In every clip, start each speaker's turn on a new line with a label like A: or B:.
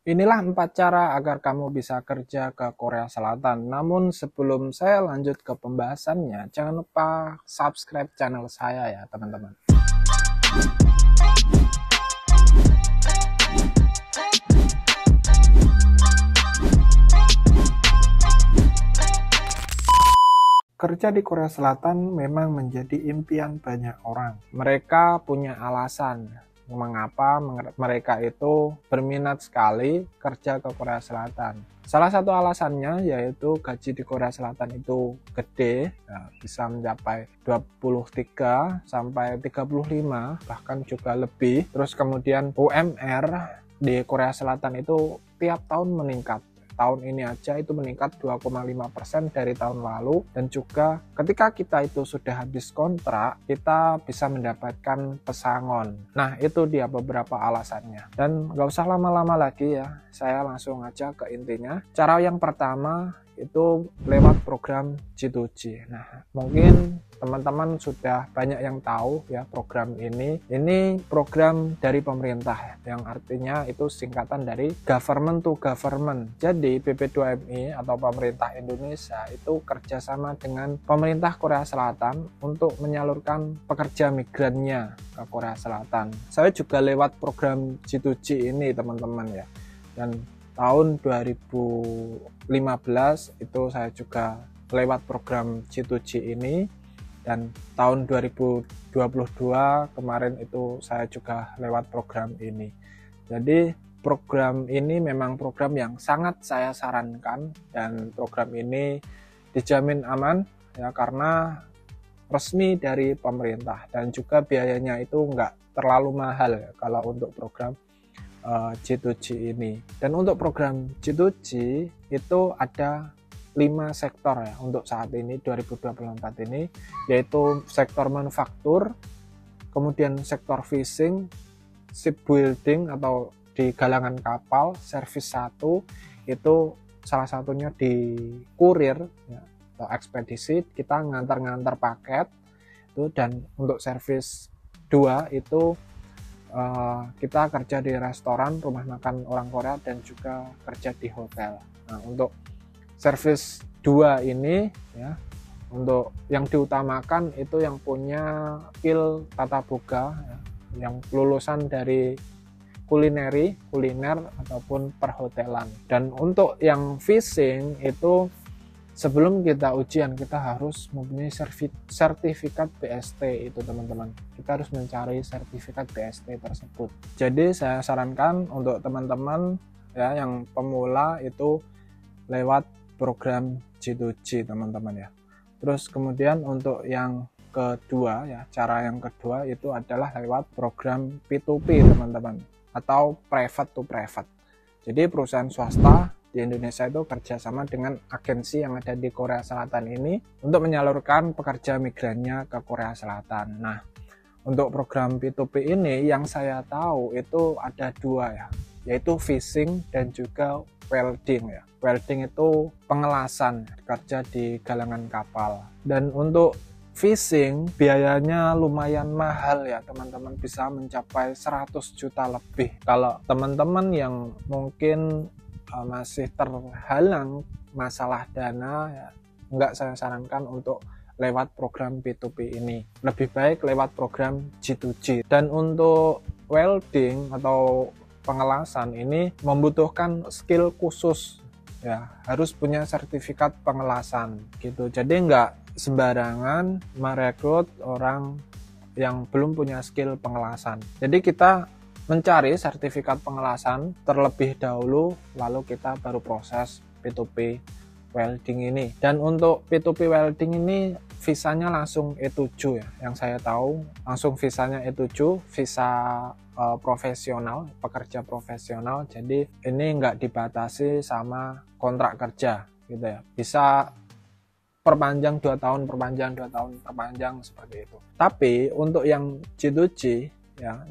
A: Inilah 4 cara agar kamu bisa kerja ke Korea Selatan. Namun sebelum saya lanjut ke pembahasannya, jangan lupa subscribe channel saya ya teman-teman. Kerja di Korea Selatan memang menjadi impian banyak orang. Mereka punya alasan mengapa mereka itu berminat sekali kerja ke Korea Selatan. Salah satu alasannya yaitu gaji di Korea Selatan itu gede, ya, bisa mencapai 23 sampai 35 bahkan juga lebih. Terus kemudian UMR di Korea Selatan itu tiap tahun meningkat. Tahun ini aja itu meningkat 2,5% dari tahun lalu, dan juga ketika kita itu sudah habis kontrak, kita bisa mendapatkan pesangon. Nah, itu dia beberapa alasannya. Dan nggak usah lama-lama lagi ya, saya langsung aja ke intinya. Cara yang pertama itu lewat program G2G. Nah, mungkin teman-teman sudah banyak yang tahu ya program ini. Ini program dari pemerintah yang artinya itu singkatan dari government to government. Jadi BP2MI atau pemerintah Indonesia itu kerjasama dengan pemerintah Korea Selatan untuk menyalurkan pekerja migrannya ke Korea Selatan. Saya juga lewat program G2G ini teman-teman ya. Dan tahun 2015 itu saya juga lewat program G2G ini, dan tahun 2022 kemarin itu saya juga lewat program ini. Jadi program ini memang program yang sangat saya sarankan, dan program ini dijamin aman ya karena resmi dari pemerintah, dan juga biayanya itu nggak terlalu mahal ya kalau untuk program G2G ini. Dan untuk program G2G itu ada 5 sektor ya untuk saat ini 2024 ini, yaitu sektor manufaktur, kemudian sektor fishing, shipbuilding atau di galangan kapal, servis 1 itu salah satunya di kurir ya, atau ekspedisi, kita ngantar-ngantar paket itu, dan untuk servis 2 itu kita kerja di restoran, rumah makan orang Korea, dan juga kerja di hotel. Nah, untuk service 2 ini ya, untuk yang diutamakan itu yang punya skill tata boga ya, yang lulusan dari kuliner ataupun perhotelan. Dan untuk yang fishing itu sebelum kita ujian kita harus mempunyai sertifikat BST itu teman-teman. Kita harus mencari sertifikat BST tersebut. Jadi saya sarankan untuk teman-teman ya yang pemula itu lewat program G2G teman-teman ya. Terus kemudian untuk yang kedua ya, cara yang kedua itu adalah lewat program P2P teman-teman, atau private to private. Jadi perusahaan swasta di Indonesia itu kerjasama dengan agensi yang ada di Korea Selatan ini untuk menyalurkan pekerja migrannya ke Korea Selatan. Nah, untuk program P2P ini yang saya tahu itu ada 2 ya, yaitu fishing dan juga welding ya. Welding itu pengelasan, kerja di galangan kapal. Dan untuk fishing biayanya lumayan mahal ya teman-teman, bisa mencapai 100 juta lebih. Kalau teman-teman yang mungkin masih terhalang masalah dana ya, enggak saya sarankan untuk lewat program P2P ini, lebih baik lewat program G2G. Dan untuk welding atau pengelasan ini membutuhkan skill khusus ya, harus punya sertifikat pengelasan gitu. Jadi enggak sembarangan merekrut orang yang belum punya skill pengelasan. Jadi kita mencari sertifikat pengelasan terlebih dahulu, lalu kita baru proses P2P welding ini. Dan untuk P2P welding ini visanya langsung E7 ya, yang saya tahu langsung visanya E7, visa profesional, pekerja profesional. Jadi ini nggak dibatasi sama kontrak kerja gitu ya, bisa perpanjang 2 tahun, perpanjang 2 tahun, perpanjang seperti itu. Tapi untuk yang G2G ya,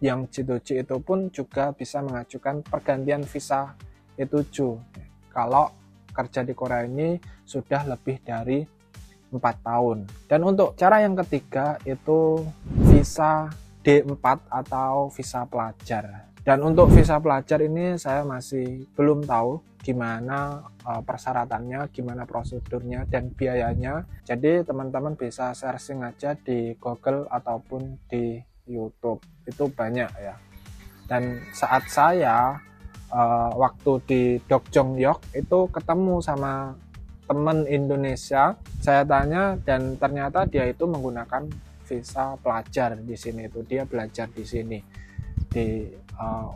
A: yang G2G itu pun juga bisa mengajukan pergantian visa E7 kalau kerja di Korea ini sudah lebih dari 4 tahun. Dan untuk cara yang ketiga itu visa D4 atau visa pelajar. Dan untuk visa pelajar ini saya masih belum tahu gimana persyaratannya, gimana prosedurnya dan biayanya. Jadi teman-teman bisa searching aja di Google ataupun di YouTube, itu banyak ya. Dan saat saya waktu di Dokjeong-yok itu ketemu sama teman Indonesia, saya tanya dan ternyata dia itu menggunakan visa pelajar di sini, itu dia belajar di sini di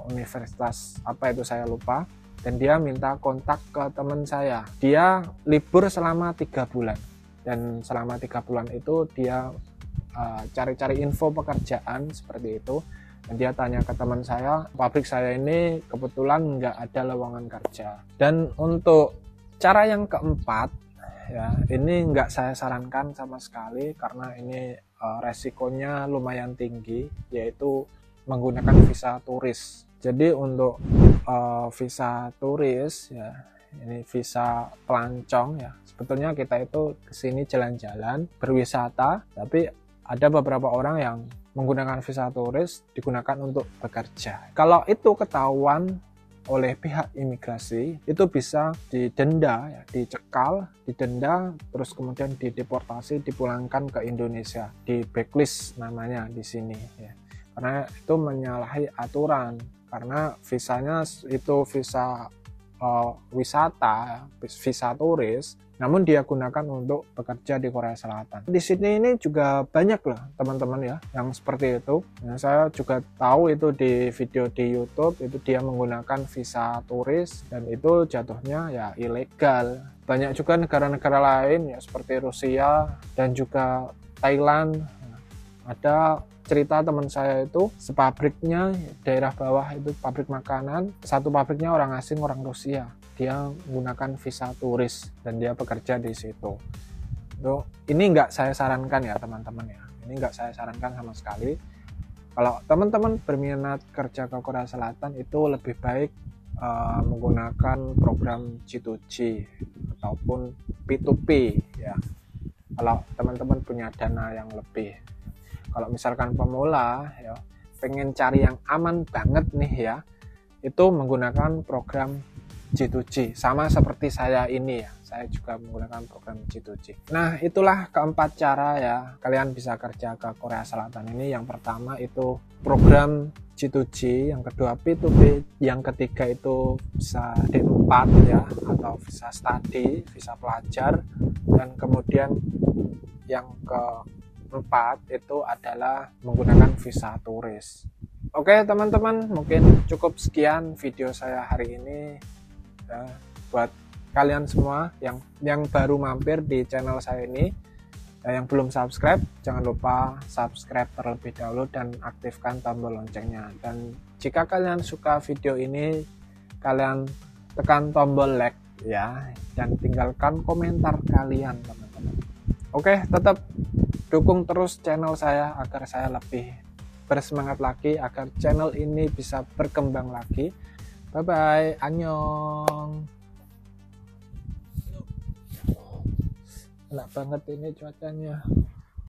A: universitas apa itu saya lupa, dan dia minta kontak ke teman saya. Dia libur selama 3 bulan, dan selama 3 bulan itu dia cari-cari info pekerjaan seperti itu, dan dia tanya ke teman saya, pabrik saya ini kebetulan nggak ada lowongan kerja. Dan untuk cara yang keempat ya, ini nggak saya sarankan sama sekali karena ini resikonya lumayan tinggi, yaitu menggunakan visa turis. Jadi untuk visa turis ya, ini visa pelancong ya, sebetulnya kita itu kesini jalan-jalan berwisata, tapi ada beberapa orang yang menggunakan visa turis digunakan untuk bekerja. Kalau itu ketahuan oleh pihak imigrasi, itu bisa didenda ya, dicekal, didenda, terus kemudian dideportasi, dipulangkan ke Indonesia, di blacklist namanya di sini ya. Karena itu menyalahi aturan, karena visanya itu visa wisata, visa turis, namun dia gunakan untuk bekerja di Korea Selatan. Di sini ini juga banyak loh teman-teman ya yang seperti itu. Nah, saya juga tahu itu di video di YouTube, itu dia menggunakan visa turis dan itu jatuhnya ya ilegal. Banyak juga negara-negara lain ya seperti Rusia dan juga Thailand. Ada cerita teman saya itu sepabriknya daerah bawah itu pabrik makanan, satu pabriknya orang asing, orang Rusia, dia menggunakan visa turis dan dia bekerja di situ. Ini nggak saya sarankan ya teman-teman ya, ini nggak saya sarankan sama sekali. Kalau teman-teman berminat kerja ke Korea Selatan itu lebih baik menggunakan program G2G ataupun P2P ya, kalau teman-teman punya dana yang lebih. Kalau misalkan pemula ya, pengen cari yang aman banget nih ya, itu menggunakan program G2G, sama seperti saya ini ya, saya juga menggunakan program G2G. Nah, itulah keempat cara ya kalian bisa kerja ke Korea Selatan ini. Yang pertama itu program G2G, yang kedua P2P, yang ketiga itu visa D4 ya, atau visa study, visa pelajar, dan kemudian yang keempat itu adalah menggunakan visa turis. Oke teman-teman, mungkin cukup sekian video saya hari ini ya, buat kalian semua yang baru mampir di channel saya ini. Yang belum subscribe, jangan lupa subscribe terlebih dahulu dan aktifkan tombol loncengnya. Dan jika kalian suka video ini, kalian tekan tombol like ya, dan tinggalkan komentar kalian teman-teman. Oke, tetap dukung terus channel saya agar saya lebih bersemangat lagi, agar channel ini bisa berkembang lagi. Bye bye, annyeong. Enak banget ini cuacanya.